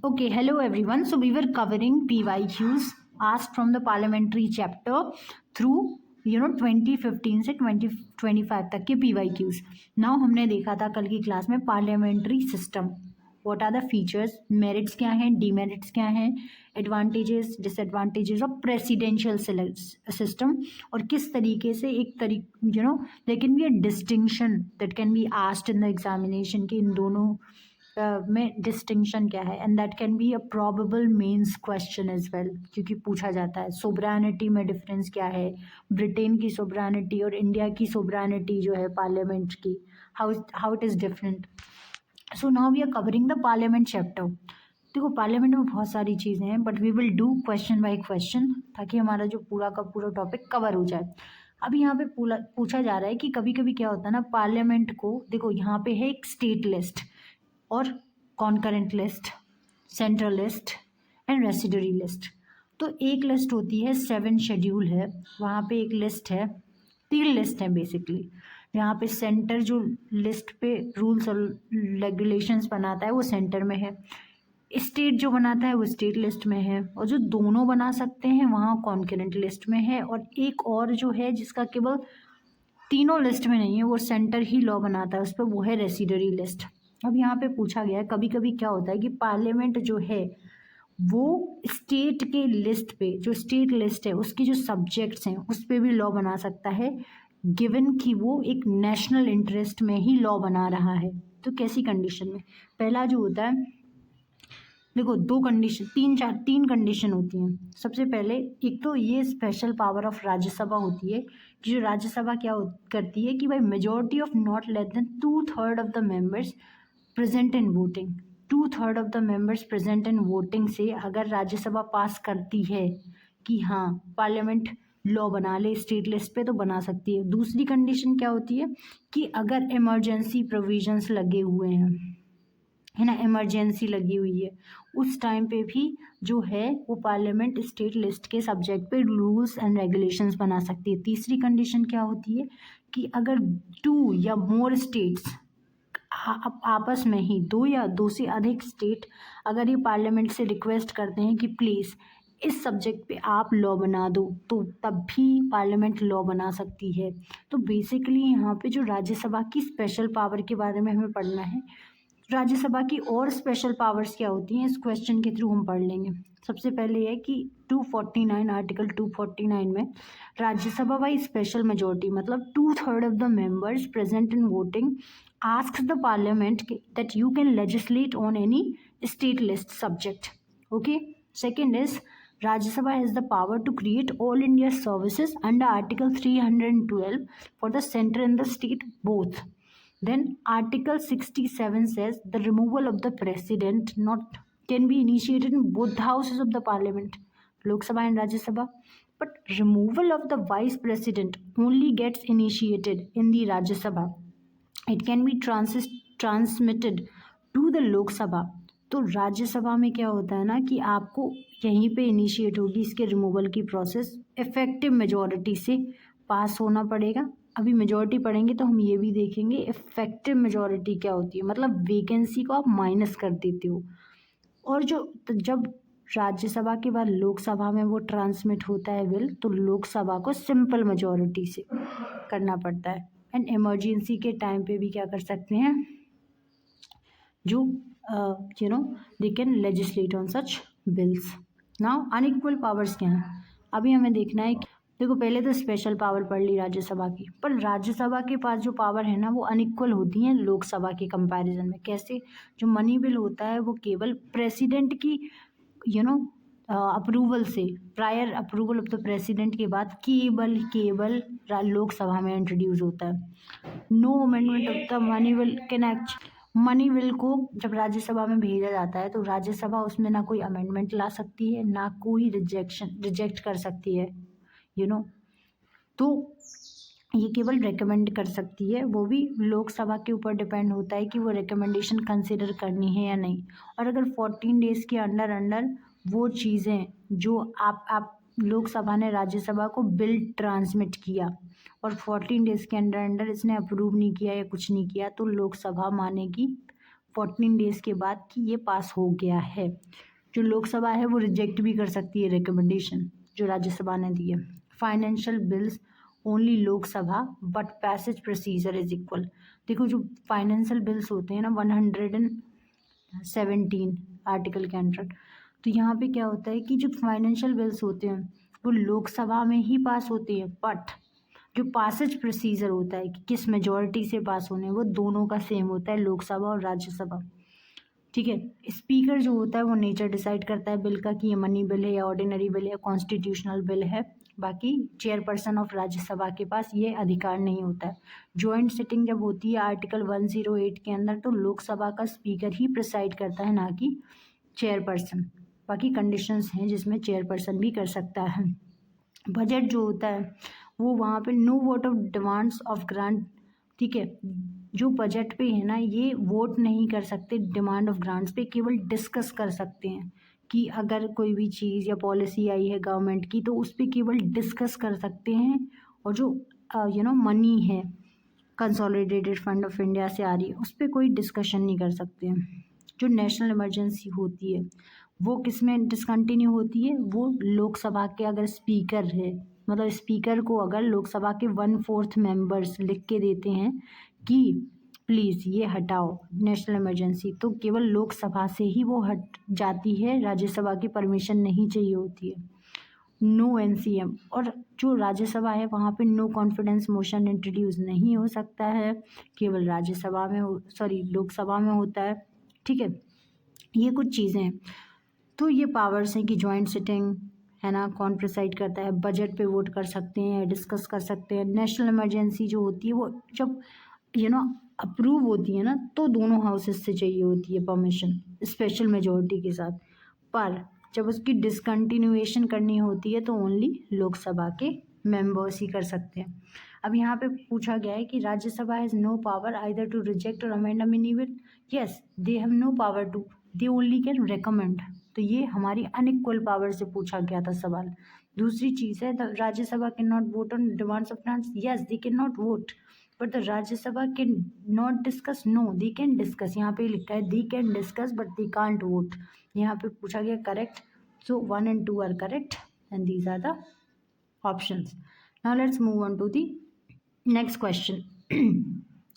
Okay, hello everyone. So we were covering PYQs asked from the parliamentary chapter through 2015 से 2025 तक के PYQs. Now हमने देखा था कल की क्लास में parliamentary system. What are the features? Merits क्या हैं, demerits क्या हैं, advantages, disadvantages of presidential system और किस तरीके से there can be a distinction that can be asked in the examination कि इन दोनों में डिस्टिंक्शन क्या है and that can be a probable mains question as well क्योंकि पूछा जाता है. सोबरानिटी में डिफरेंस क्या है, ब्रिटेन की सोबरानिटी और इंडिया की सोबरानिटी जो है पार्लियामेंट की, how it is different. So now we are covering the parliament chapter. देखो पार्लियामेंट में बहुत सारी चीज़ें हैं but we will do question by question ताकि हमारा जो पूरा का पूरा टॉपिक कवर हो जाए. अभी यहाँ पे पूछा जा रहा है कि कभी कभी क्या होता है ना, पार्लियामेंट को देखो यहाँ पे है एक स्टेट लिस्ट और concurrent list, central list and residuary list. तो एक लिस्ट होती है 7 शेड्यूल है, वहाँ पे एक लिस्ट है, 3 लिस्ट है बेसिकली. यहाँ पे सेंटर जो लिस्ट पे रूल्स और रेगुलेशंस बनाता है वो सेंटर में है, स्टेट जो बनाता है वो स्टेट लिस्ट में है, और जो दोनों बना सकते हैं वहाँ कॉन्करेंट लिस्ट में है, और एक और जो है जिसका केवल तीनों लिस्ट में नहीं है, वो सेंटर ही लॉ बनाता है उस पर, वो है रेसिडरी लिस्ट. अब यहाँ पे पूछा गया है कभी कभी क्या होता है कि पार्लियामेंट जो है वो स्टेट के लिस्ट पे, जो स्टेट लिस्ट है उसके जो सब्जेक्ट्स हैं उस पर भी लॉ बना सकता है, गिवन कि वो एक नेशनल इंटरेस्ट में ही लॉ बना रहा है. तो कैसी कंडीशन में? पहला जो होता है, देखो तीन कंडीशन होती हैं. सबसे पहले एक तो ये स्पेशल पावर ऑफ राज्यसभा होती है कि जो राज्यसभा क्या करती है कि भाई majority of not less than 2/3 of the members present in voting, 2/3 of the members present in voting से अगर राज्यसभा पास करती है कि हाँ पार्लियामेंट लॉ बना ले स्टेट लिस्ट पे तो बना सकती है. दूसरी कंडीशन क्या होती है कि अगर इमरजेंसी प्रोविजंस लगे हुए हैं, है ना, इमरजेंसी लगी हुई है, उस टाइम पे भी जो है वो पार्लियामेंट स्टेट लिस्ट के सब्जेक्ट पे रूल्स एंड रेगुलेशंस बना सकती है. तीसरी कंडीशन क्या होती है कि अगर 2 या मोर स्टेट्स आपस में ही, 2 या 2 से अधिक स्टेट अगर ये पार्लियामेंट से रिक्वेस्ट करते हैं कि प्लीज़ इस सब्जेक्ट पे आप लॉ बना दो, तो तब भी पार्लियामेंट लॉ बना सकती है. तो बेसिकली यहाँ पे जो राज्यसभा की स्पेशल पावर के बारे में हमें पढ़ना है. राज्यसभा की और स्पेशल पावर्स क्या होती हैं इस क्वेश्चन के थ्रू हम पढ़ लेंगे. सबसे पहले है कि 249 आर्टिकल 249 में राज्यसभा बाई स्पेशल मेजोरिटी, मतलब 2/3 of the members present in voting asks the parliament that you can legislate on any state list subject. Okay. Second is Rajya Sabha has the power to create all India services under Article 312 for the center and the state both. Then Article 67 says the removal of the president not can be initiated in both the houses of the parliament, Lok Sabha and Rajya Sabha. But removal of the vice president only gets initiated in the Rajya Sabha. It can be transmitted to the Lok Sabha. तो राज्यसभा में क्या होता है ना कि आपको यहीं पे इनिशिएट होगी इसके रिमूवल की प्रोसेस, इफेक्टिव मेजॉरिटी से पास होना पड़ेगा. अभी मेजॉरिटी पढ़ेंगे तो हम ये भी देखेंगे इफेक्टिव मेजॉरिटी क्या होती है, मतलब वैकेंसी को आप माइनस कर देते हो. और जब राज्यसभा के बाद लोकसभा में वो ट्रांसमिट होता है बिल, तो लोकसभा को सिंपल मेजॉरिटी से करना पड़ता है. एंड इमरजेंसी के टाइम पे भी क्या कर सकते हैं, जो they can legislate on such bills. Now unequal powers क्या हैं, अभी हमें देखना है. देखो पहले तो स्पेशल पावर पढ़ ली राज्यसभा की, पर राज्यसभा के पास जो पावर है ना वो अनइक्वल होती हैं लोकसभा के कंपैरिजन में. कैसे? जो मनी बिल होता है वो केवल प्रेसिडेंट की अप्रूवल से, prior approval of the president के बाद केवल लोकसभा में इंट्रोड्यूस होता है. No amendment of the money bill can act. Money bill को जब राज्यसभा में भेजा जाता है तो राज्यसभा उसमें ना कोई अमेंडमेंट ला सकती है ना कोई रिजेक्ट कर सकती है, तो ये केवल रिकमेंड कर सकती है. वो भी लोकसभा के ऊपर डिपेंड होता है कि वो रिकमेंडेशन कंसिडर करनी है या नहीं. और अगर 14 डेज़ के अंडर वो चीज़ें जो आप लोकसभा ने राज्यसभा को बिल ट्रांसमिट किया और 14 डेज़ के अंडर इसने अप्रूव नहीं किया या कुछ नहीं किया, तो लोकसभा मानेगी 14 डेज के बाद कि ये पास हो गया है। जो लोकसभा है वो रिजेक्ट भी कर सकती है रिकमेंडेशन जो राज्यसभा ने दी है। Financial bills only Lok Sabha but passage procedure is equal. देखो जो फाइनेंशियल बिल्स होते हैं ना 117 आर्टिकल के अंडर, तो यहाँ पे क्या होता है कि जो फाइनेंशियल बिल्स होते हैं वो लोकसभा में ही पास होते हैं, बट जो पासेज प्रोसीजर होता है कि किस मेजॉरिटी से पास होने वो दोनों का सेम होता है, लोकसभा और राज्यसभा। ठीक है, स्पीकर जो होता है वो नेचर डिसाइड करता है बिल का कि ये मनी बिल है या ऑर्डिनरी बिल है, कॉन्स्टिट्यूशनल बिल है। बाकी चेयरपर्सन ऑफ राज्यसभा के पास ये अधिकार नहीं होता है। ज्वाइंट सिटिंग जब होती है आर्टिकल 108 के अंदर, तो लोकसभा का स्पीकर ही प्रिसाइड करता है, ना कि चेयरपर्सन। बाकी कंडीशंस हैं जिसमें चेयरपर्सन भी कर सकता है। बजट जो होता है वो वहाँ पे no vote of demands of grant, ठीक है, जो बजट पे है ना ये वोट नहीं कर सकते डिमांड ऑफ ग्रांट्स पे, केवल डिस्कस कर सकते हैं कि अगर कोई भी चीज़ या पॉलिसी आई है गवर्नमेंट की तो उस पर केवल डिस्कस कर सकते हैं। और जो मनी है कंसोलिडेटेड फंड ऑफ इंडिया से आ रही है उस पर कोई डिस्कशन नहीं कर सकते हैं। जो नेशनल इमरजेंसी होती है वो किस में डिसकंटिन्यू होती है, वो लोकसभा के अगर स्पीकर है, मतलब स्पीकर को अगर लोकसभा के 1/4 मेंबर्स लिख के देते हैं कि प्लीज़ ये हटाओ नेशनल इमरजेंसी, तो केवल लोकसभा से ही वो हट जाती है, राज्यसभा की परमिशन नहीं चाहिए होती है। नो एनसीएम, और जो राज्यसभा है वहाँ पे नो कॉन्फिडेंस मोशन इंट्रोड्यूस नहीं हो सकता है, केवल राज्यसभा में लोकसभा में होता है। ठीक है, ये कुछ चीज़ें हैं। तो ये पावर्स हैं कि जॉइंट सिटिंग है ना, कौन प्रिसाइड करता है, बजट पे वोट कर सकते हैं, डिस्कस कर सकते हैं। नेशनल इमरजेंसी जो होती है वो जब अप्रूव होती है ना तो दोनों हाउसेस से चाहिए होती है परमिशन स्पेशल मेजोरिटी के साथ, पर जब उसकी डिसकंटिन्यूएशन करनी होती है तो ओनली लोकसभा के मेंबर्स ही कर सकते हैं। अब यहाँ पे पूछा गया है कि Rajya Sabha has no power either to reject or amend a money bill. Yes, they have no power to, they only can recommend. तो ये हमारी अनइक्वल पावर से पूछा गया था सवाल। दूसरी चीज़ है the Rajya Sabha can not vote on demands of grants. Yes, they can not vote, but the Rajya Sabha can not discuss. No, they can discuss. यहाँ पे लिखा है they can discuss but they can't vote. यहाँ पे पूछा गया correct, so 1 and 2 are correct and these are the options. Now let's move on to the next question.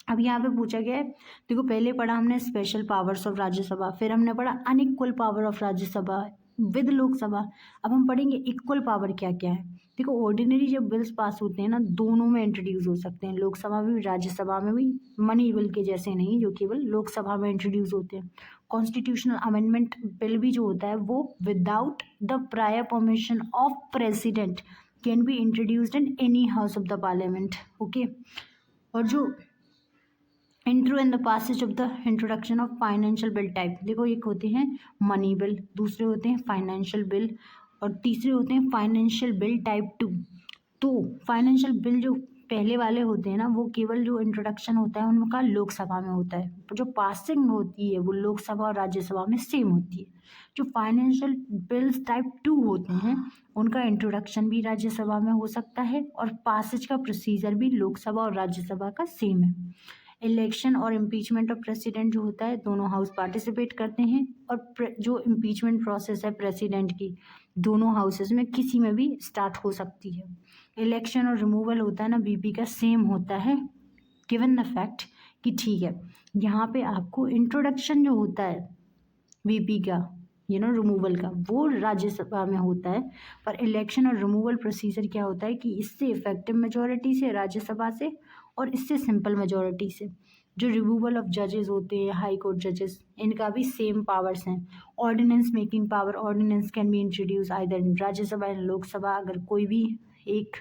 अब यहाँ पे पूछा गया है, देखो पहले पढ़ा हमने स्पेशल पावर्स ऑफ राज्यसभा, फिर हमने पढ़ा unequal power of Rajya Sabha with Lok Sabha. अब हम पढ़ेंगे इक्वल पावर क्या क्या है। देखो ऑर्डिनरी जब बिल्स पास होते हैं ना दोनों में इंट्रोड्यूस हो सकते हैं, लोकसभा में भी राज्यसभा में भी, मनी बिल के जैसे नहीं जो केवल लोकसभा में इंट्रोड्यूस होते हैं। कॉन्स्टिट्यूशनल अमेंडमेंट बिल भी जो होता है वो without the prior permission of president can be introduced in any house of the parliament. Okay, और जो intro in the passage of the introduction of financial bill type, देखो एक होते हैं मनी बिल, दूसरे होते हैं फाइनेंशियल बिल, और तीसरे होते हैं फाइनेंशियल बिल टाइप 2। तो फाइनेंशियल बिल जो पहले वाले होते हैं ना वो केवल जो इंट्रोडक्शन होता है उनका लोकसभा में होता है, जो पासिंग होती है वो लोकसभा और राज्यसभा में सेम होती है। जो फाइनेंशियल बिल्स टाइप 2 होते हैं उनका इंट्रोडक्शन भी राज्यसभा में हो सकता है और पासेज का प्रोसीजर भी लोकसभा और राज्यसभा का सेम है। इलेक्शन और इम्पीचमेंट ऑफ प्रेसिडेंट जो होता है दोनों हाउस पार्टिसिपेट करते हैं, और जो इम्पीचमेंट प्रोसेस है प्रेसिडेंट की दोनों हाउसेस में किसी में भी स्टार्ट हो सकती है। इलेक्शन और रिमूवल होता है ना बीपी का सेम होता है, गिवन द फैक्ट कि ठीक है यहाँ पे आपको इंट्रोडक्शन जो होता है वीपी का रिमूवल का वो राज्यसभा में होता है, पर इलेक्शन और रिमूवल प्रोसीजर क्या होता है कि इससे इफेक्टिव मेजॉरिटी से राज्यसभा से और इससे सिंपल मेजॉरिटी से। जो रिमूवल ऑफ जजेस होते हैं हाई कोर्ट जजेस इनका भी सेम पावर्स हैं। Ordinance making power, ordinance can be introduced either in Rajya Sabha and Lok Sabha, अगर कोई भी एक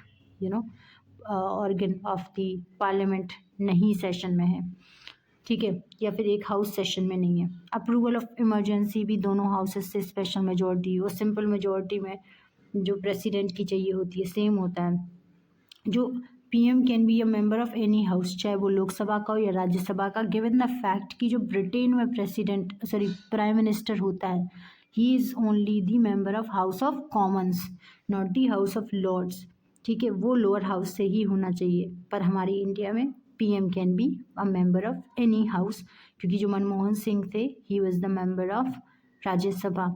ऑर्गन ऑफ द पार्लियामेंट नहीं सेशन में है, ठीक है, या फिर एक हाउस सेशन में नहीं है। अप्रूवल ऑफ इमरजेंसी भी दोनों हाउसेस से स्पेशल मेजॉरिटी और सिंपल मेजॉरिटी में जो प्रेसिडेंट की चाहिए होती है सेम होता है। जो PM can be a member of any house, चाहे वो लोकसभा का हो या राज्यसभा का, गिवन द फैक्ट कि जो ब्रिटेन में प्राइम मिनिस्टर होता है he is only the member of house of commons not the house of lords. ठीक है, वो लोअर हाउस से ही होना चाहिए, पर हमारी इंडिया में PM can be a member of any house क्योंकि जो मनमोहन सिंह थे he was the member of Rajya Sabha.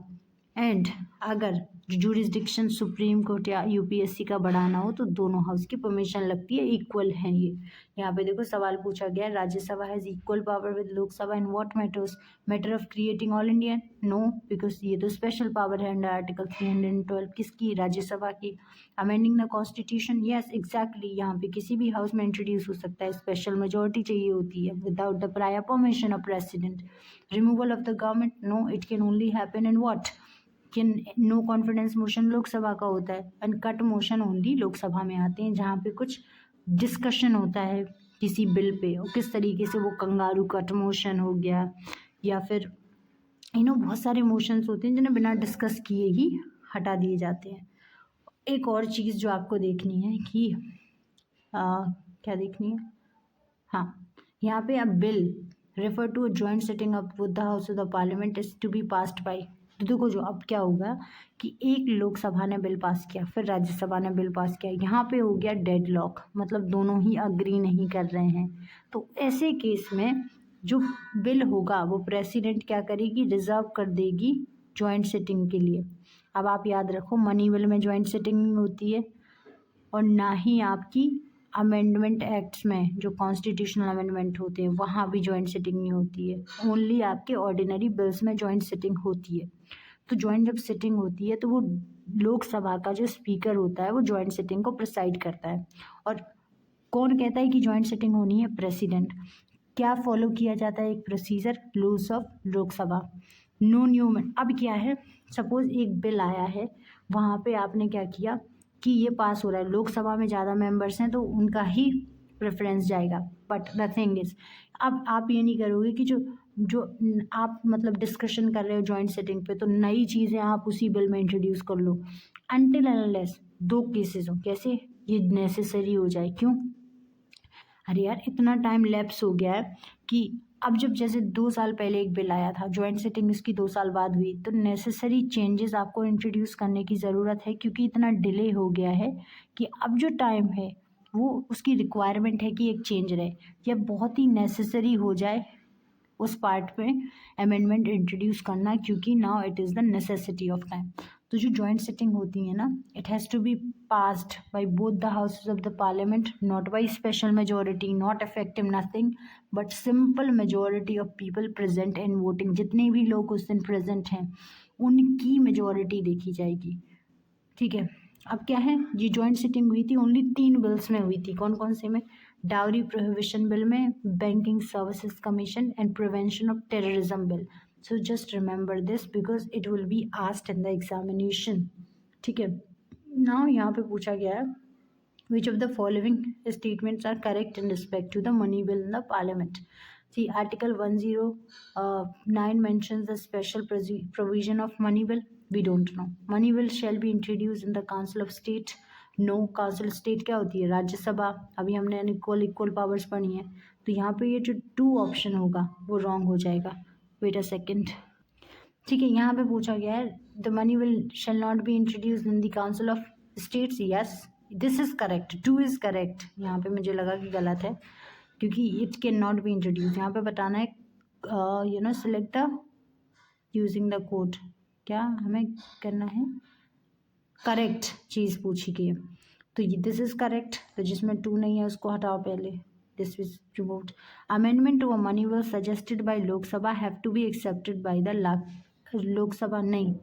And अगर जुरिस्डिक्शन सुप्रीम कोर्ट या यूपीएससी का बढ़ाना हो तो दोनों हाउस की परमिशन लगती है, इक्वल है ये। यहाँ पे देखो सवाल पूछा गया है, Rajya Sabha has equal power with Lok Sabha in what matters, matter of creating all Indian, no, because ये तो स्पेशल पावर है अंडर आर्टिकल 312 किसकी, राज्यसभा की। Amending the constitution, yes exactly, यहाँ पे किसी भी हाउस में इंट्रोड्यूस हो सकता है, स्पेशल मेजोरिटी चाहिए होती है, without the prior permission of president. Removal of the government, no, it can only happen in what, no confidence motion Lok Sabha का होता है, and cut motion only Lok Sabha में आते हैं, जहाँ पे कुछ डिस्कशन होता है किसी बिल पे, और किस तरीके से वो कंगारू कट मोशन हो गया, या फिर बहुत सारे मोशंस होते हैं जिन्हें बिना डिस्कस किए ही हटा दिए जाते हैं। एक और चीज़ जो आपको देखनी है कि क्या देखनी है, हाँ, यहाँ पे अब bill refer to joint setting up with the house of the parliament is to be passed by, तो देखो जो अब क्या होगा कि एक लोकसभा ने बिल पास किया, फिर राज्यसभा ने बिल पास किया, यहाँ पे हो गया डेडलॉक, मतलब दोनों ही अग्री नहीं कर रहे हैं। तो ऐसे केस में जो बिल होगा वो प्रेसिडेंट क्या करेगी, रिजर्व कर देगी जॉइंट सिटिंग के लिए। अब आप याद रखो मनी बिल में जॉइंट सिटिंग नहीं होती है, और ना ही आपकी अमेंडमेंट एक्ट्स में जो कॉन्स्टिट्यूशनल अमेंडमेंट होते हैं वहाँ भी जॉइंट सिटिंग नहीं होती है, ओनली आपके ऑर्डिनरी बिल्स में जॉइंट सिटिंग होती है। तो जॉइंट जब सिटिंग होती है तो वो लोकसभा का जो स्पीकर होता है वो जॉइंट सिटिंग को प्रिसाइड करता है। और कौन कहता है कि जॉइंट सिटिंग होनी है, प्रेसिडेंट। क्या फॉलो किया जाता है, एक procedure, rules of Lok Sabha, no न्यूमन। अब क्या है, सपोज एक बिल आया है, वहाँ पे आपने क्या किया कि ये पास हो रहा है, लोकसभा में ज़्यादा मेंबर्स हैं तो उनका ही प्रेफरेंस जाएगा, बट द थिंग इज अब आप ये नहीं करोगे कि जो जो आप मतलब डिस्कशन कर रहे हो जॉइंट सेटिंग पे, तो नई चीज़ें आप उसी बिल में इंट्रोड्यूस कर लो अनटिल अनलेस दो केसेस हो, कैसे, ये नेसेसरी हो जाए। क्यों, अरे यार इतना टाइम लैप्स हो गया है कि अब जब जैसे 2 साल पहले एक बिल आया था, जॉइंट सिटिंग इसकी 2 साल बाद हुई, तो नेसेसरी चेंजेस आपको इंट्रोड्यूस करने की ज़रूरत है, क्योंकि इतना डिले हो गया है कि अब जो टाइम है वो उसकी रिक्वायरमेंट है कि एक चेंज रहे, या बहुत ही नेसेसरी हो जाए उस पार्ट पे अमेंडमेंट इंट्रोड्यूस करना, क्योंकि now it is the necessity of time. तो जो जॉइंट सिटिंग होती है ना, it has to be passed by both the houses of the parliament, not by special majority, not effective nothing, but simple majority of people present in voting. जितने भी लोग उस दिन प्रेजेंट हैं उनकी मेजोरिटी देखी जाएगी, ठीक है। अब क्या है, ये जॉइंट सिटिंग हुई थी ओनली 3 बिल्स में हुई थी, कौन कौन से में, डाउरी प्रोहिबिशन बिल में, banking services commission and prevention of terrorism bill. So just remember this because it will be asked in the examination, ठीक है। नाउ यहाँ पे पूछा गया है which of the following statements are correct in respect to the money bill in the parliament. See, article 109 mentions the special provision of money bill. We don't know. Money bill shall be introduced in the council of state. No, council state क्या होती है, राज्यसभा। अभी हमने unequal equal powers पढ़ी हैं, तो यहाँ पे ये जो 2 ऑप्शन होगा वो रॉन्ग हो जाएगा। वेट अ सेकेंड, ठीक है। यहाँ पे पूछा गया है the money will shall not be introduced in the council of states, yes this is correct, 2 is correct. यहाँ पे मुझे लगा कि गलत है, क्योंकि it can not be introduce. यहाँ पे बताना है select the using the code, क्या हमें करना है, करेक्ट चीज़ पूछी गई है, तो ये दिस इज करेक्ट, तो जिसमें 2 नहीं है उसको हटाओ पहले, this is removed. Amendment to a money bill suggested by Lok Sabha have to be accepted by the Lok Sabha, नहीं,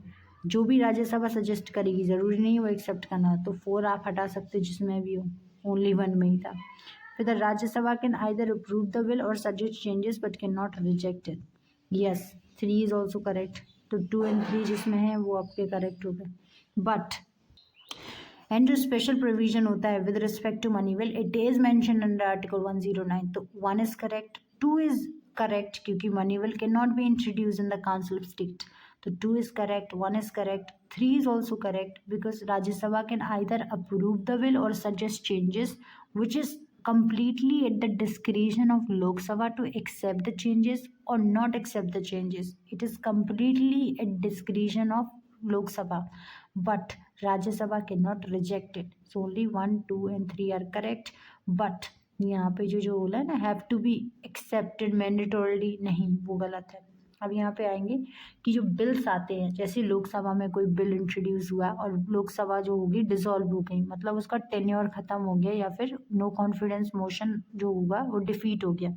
जो भी राज्यसभा सजेस्ट करेगी ज़रूरी नहीं वो एक्सेप्ट करना, तो 4 आप हटा सकते जिसमें भी हो, ओनली 1 में ही था। फिर the Rajya Sabha can either approve the bill or suggest changes but can not reject it, yes 3 is also correct, तो 2 और 3 जिसमें है वो आपके करेक्ट हो गए। बट एंड जो स्पेशल प्रोविजन होता है with respect to money bill, it is mention under article 109, तो 1 इज करेक्ट, 2 इज करेक्ट, क्योंकि money bill can not be introduce in the council of state, तो 2 is correct, 1 is correct, 3 is also correct, because Rajya Sabha can either approve the bill or suggest changes, which is completely at the discretion of Lok Sabha to accept the changes or not accept the changes. It is completely at discretion of Lok Sabha, but Rajya Sabha cannot reject it. So only 1, 2 and 3 are correct, but यहाँ पे जो बोला है ना have to be accepted मैंडेटोरली, नहीं वो गलत है। अब यहाँ पे आएंगे कि जो बिल्स आते हैं, जैसे लोकसभा में कोई बिल इंट्रोड्यूस हुआ और लोकसभा जो होगी डिसॉल्व हो गई, मतलब उसका टेन्योर खत्म हो गया या फिर नो कॉन्फिडेंस मोशन जो होगा वो डिफीट हो गया,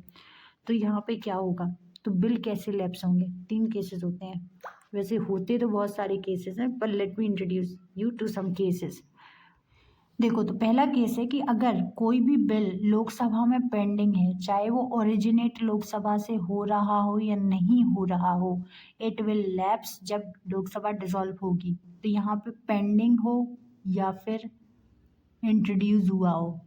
तो यहाँ पे क्या होगा, तो बिल कैसे लैप्स होंगे। 3 केसेस होते हैं, वैसे होते तो बहुत सारे केसेस हैं पर let me introduce you to some cases. देखो, तो पहला केस है कि अगर कोई भी बिल लोकसभा में पेंडिंग है, चाहे वो ओरिजिनेट लोकसभा से हो रहा हो या नहीं हो रहा हो, इट विल लैप्स जब लोकसभा डिसॉल्व होगी। तो यहाँ पे पेंडिंग हो या फिर इंट्रोड्यूस हुआ हो,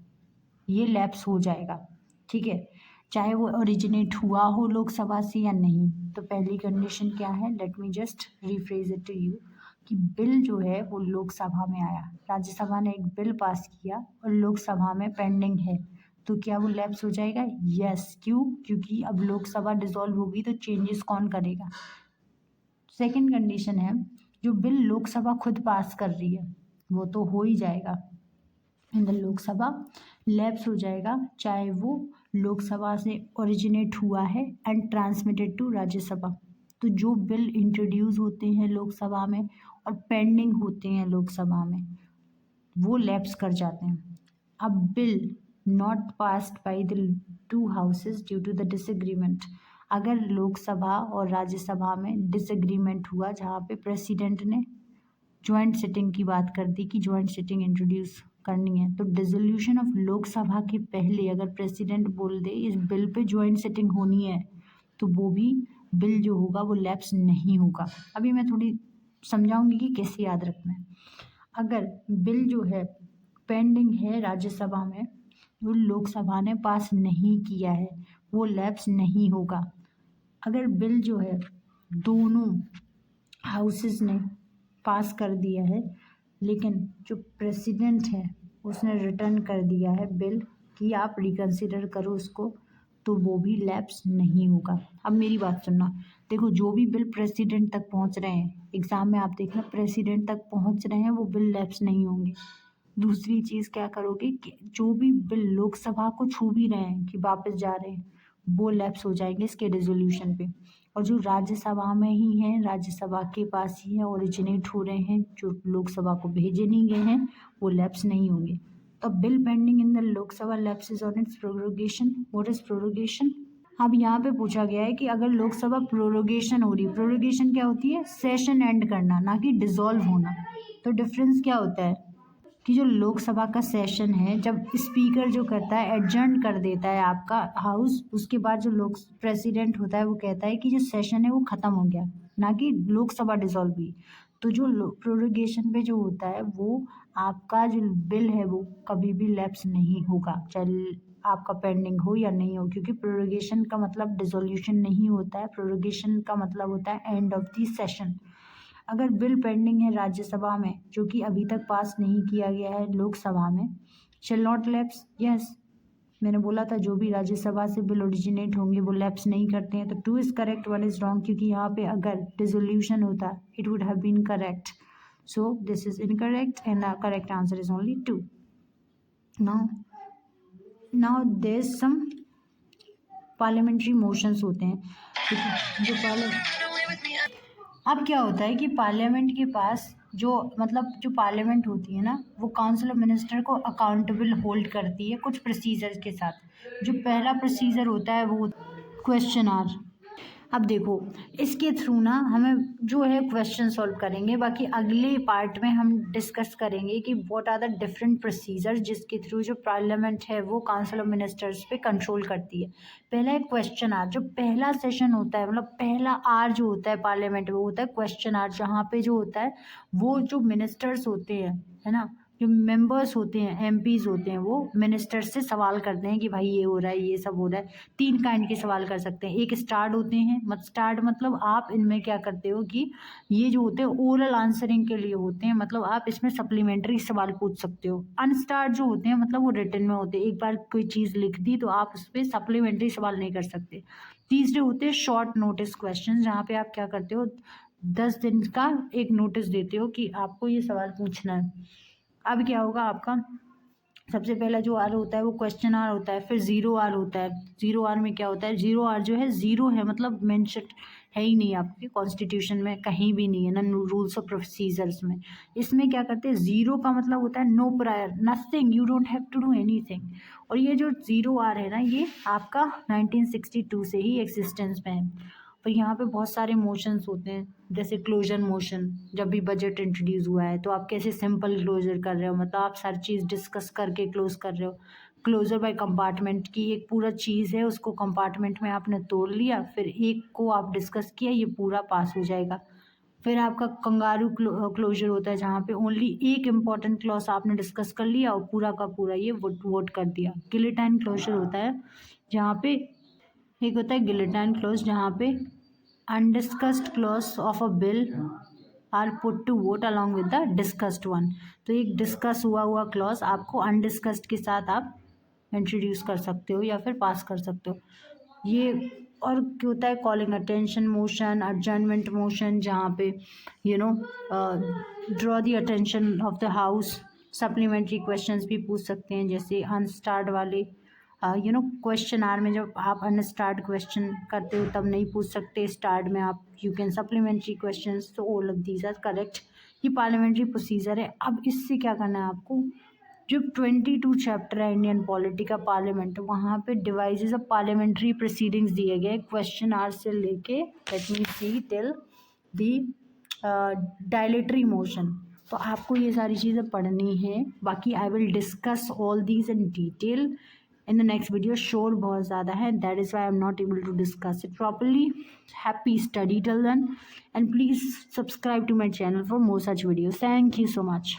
ये लैप्स हो जाएगा, ठीक है, चाहे वो ओरिजिनेट हुआ हो लोकसभा से या नहीं। तो पहली कंडीशन क्या है, let me just rephrase it to you, कि बिल जो है वो लोकसभा में आया, राज्यसभा ने एक बिल पास किया और लोकसभा में पेंडिंग है, तो क्या वो लैप्स हो जाएगा? यस। क्यों? क्योंकि अब लोकसभा डिसॉल्व होगी तो चेंजेस कौन करेगा। सेकंड कंडीशन है, जो बिल लोकसभा खुद पास कर रही है वो तो हो ही जाएगा इन द लोकसभा, लैप्स हो जाएगा चाहे वो लोकसभा से ओरिजिनेट हुआ है एंड ट्रांसमिटेड टू राज्यसभा। तो जो बिल इंट्रोड्यूस होते हैं लोकसभा में और पेंडिंग होते हैं लोकसभा में, वो लैप्स कर जाते हैं। अब bill not passed by the 2 houses due to the disagreement, अगर लोकसभा और राज्यसभा में डिसएग्रीमेंट हुआ जहाँ पे प्रेसिडेंट ने ज्वाइंट सिटिंग की बात कर दी कि ज्वाइंट सिटिंग इंट्रोड्यूस करनी है, तो डिसोल्यूशन ऑफ लोकसभा के पहले अगर प्रेसिडेंट बोल दे इस बिल पे ज्वाइंट सिटिंग होनी है, तो वो भी बिल जो होगा वो लैप्स नहीं होगा। अभी मैं थोड़ी समझाऊंगी कि कैसे याद रखना है। अगर बिल जो है पेंडिंग है राज्यसभा में, वो लोकसभा ने पास नहीं किया है, वो लैप्स नहीं होगा। अगर बिल जो है दोनों हाउसेस ने पास कर दिया है लेकिन जो प्रेसिडेंट है उसने रिटर्न कर दिया है बिल कि आप रिकंसिडर करो उसको, तो वो भी लैप्स नहीं होगा। अब मेरी बात सुनना, देखो जो भी बिल प्रेसिडेंट तक पहुंच रहे हैं, एग्जाम में आप देखना प्रेसिडेंट तक पहुंच रहे हैं, वो बिल लैप्स नहीं होंगे। दूसरी चीज़ क्या करोगे कि जो भी बिल लोकसभा को छू भी रहे हैं कि वापस जा रहे हैं, वो लैप्स हो जाएंगे इसके रेजोल्यूशन पे। और जो राज्यसभा में ही हैं, राज्यसभा के पास ही है, ओरिजिनेट हो रहे हैं, जो लोकसभा को भेजे नहीं गए हैं, वो लैप्स नहीं होंगे। तो bill pending in the Lok Sabha lapses on it's prorogation. What is prorogation? अब यहाँ पे पूछा गया है कि अगर लोकसभा प्रोरोगेशन हो रही, प्रोरोगेशन क्या होती है? सेशन एंड करना, ना कि डिसॉल्व होना। तो डिफरेंस क्या होता है कि जो लोकसभा का सेशन है, जब स्पीकर जो करता है एडजर्न कर देता है आपका हाउस, उसके बाद जो लोक प्रेसिडेंट होता है वो कहता है कि जो सेशन है वो ख़त्म हो गया, ना कि लोकसभा डिसॉल्व हुई। तो जो प्रोरोगेशन पे जो होता है वो आपका जो बिल है वो कभी भी लैप्स नहीं होगा, चाहे आपका पेंडिंग हो या नहीं हो, क्योंकि प्रोरोगेशन का मतलब डिसोल्यूशन नहीं होता है, प्रोरोगेशन का मतलब होता है एंड ऑफ द सेशन। अगर बिल पेंडिंग है राज्यसभा में जो कि अभी तक पास नहीं किया गया है लोकसभा में, शेल नॉट लैप्स। यस, मैंने बोला था जो भी राज्यसभा से बिल ओरिजिनेट होंगे वो लैप्स नहीं करते हैं। तो 2 इज करेक्ट, 1 इज रॉन्ग, क्योंकि यहाँ पे अगर डिसोल्यूशन होता it would have been correct, so this is incorrect and the correct answer is only 2। Now there is some parliamentary motions होते हैं, जो अब क्या होता है कि पार्लियामेंट के पास जो मतलब जो पार्लियामेंट होती है ना, वो काउंसिल ऑफ मिनिस्टर को अकाउंटेबल होल्ड करती है कुछ प्रोसीजर्स के साथ। जो पहला प्रोसीजर होता है वो क्वेश्चन आवर। अब देखो, इसके थ्रू ना हमें जो है क्वेश्चन सॉल्व करेंगे, बाकी अगले पार्ट में हम डिस्कस करेंगे कि what are the different procedure जिसके थ्रू जो पार्लियामेंट है वो काउंसिल ऑफ मिनिस्टर्स पे कंट्रोल करती है। पहला है क्वेश्चन आवर, जो पहला सेशन होता है, मतलब पहला आर जो होता है पार्लियामेंट में वो होता है क्वेश्चन आवर, जहाँ पे जो होता है वो जो मिनिस्टर्स होते हैं, है ना, जो मेंबर्स होते हैं, एमपीज होते हैं, वो मिनिस्टर से सवाल करते हैं कि भाई ये हो रहा है, ये सब हो रहा है। 3 काइंड के सवाल कर सकते हैं। एक स्टार्ड होते हैं, स्टार्ड मतलब आप इनमें क्या करते हो कि ये जो होते हैं ओरल आंसरिंग के लिए होते हैं, मतलब आप इसमें सप्लीमेंट्री सवाल पूछ सकते हो। अनस्टार्ड जो होते हैं मतलब वो रिटन में होते हैं, एक बार कोई चीज़ लिख दी तो आप उस पर सप्लीमेंट्री सवाल नहीं कर सकते। तीसरे होते हैं शॉर्ट नोटिस क्वेश्चन, जहाँ पे आप क्या करते हो 10 दिन का एक नोटिस देते हो कि आपको ये सवाल पूछना है। अब क्या होगा आपका सबसे पहला जो आर होता है वो क्वेश्चन आर होता है, फिर ज़ीरो आर होता है। ज़ीरो आर में क्या होता है, ज़ीरो आर जो है ज़ीरो है, मतलब मेंशन है ही नहीं आपके कॉन्स्टिट्यूशन में, कहीं भी नहीं है ना रूल्स ऑफ प्रोसीजर्स में। इसमें क्या करते हैं, ज़ीरो का मतलब होता है no prior, nothing, you don't have to do anything. और ये जो ज़ीरो आर है ना, ये आपका 1962 से ही एग्जिस्टेंस में है। पर यहाँ पे बहुत सारे मोशंस होते हैं, जैसे क्लोजर मोशन। जब भी बजट इंट्रोड्यूस हुआ है तो आप कैसे सिंपल क्लोजर कर रहे हो, मतलब आप हर चीज़ डिस्कस करके क्लोज कर रहे हो। क्लोजर बाय कंपार्टमेंट की एक पूरा चीज़ है, उसको कंपार्टमेंट में आपने तोड़ लिया, फिर एक को आप डिस्कस किया, ये पूरा पास हो जाएगा। फिर आपका कंगारू क्लोजर होता है, जहाँ पे ओनली एक इम्पॉर्टेंट क्लॉज आपने डिस्कस कर लिया और पूरा का पूरा ये वोट कर दिया। गिलेटाइन क्लोजर होता है, जहाँ पे एक होता है गिलेटाइन क्लोज, जहाँ पे undiscussed clause of a bill are put to vote along with the discussed one. तो एक डिस्कस हुआ क्लॉज आपको अनडिस्कस्ड के साथ आप इंट्रोड्यूस कर सकते हो या फिर पास कर सकते हो। ये और क्या होता है, कॉलिंग अटेंशन मोशन, अर्जनमेंट मोशन, जहाँ पे draw the attention of the house. Supplementary questions भी पूछ सकते हैं, जैसे अनस्टार्ड वाले। क्वेश्चन आर में जब आप अनस्टार्ड क्वेश्चन करते हो तब नहीं पूछ सकते, स्टार्ट में आप यू कैन सप्लीमेंट्री क्वेश्चंस, तो all of these are correct. ये पार्लियामेंट्री प्रोसीजर है। अब इससे क्या करना है आपको, जो 22 चैप्टर है इंडियन पॉलिटी का पार्लियामेंट, वहाँ पे डिवाइसेस ऑफ पार्लियामेंट्री प्रोसीडिंग्स दिए गए, क्वेश्चन आर से लेके let me see till the dilatory motion. तो आपको ये सारी चीज़ें पढ़नी है। बाकी I will discuss all these in detail in the next video। शोर बहुत ज़्यादा है, that is why I'm not able to discuss it properly। Happy study till then, and please subscribe to my channel for more such videos। Thank you so much।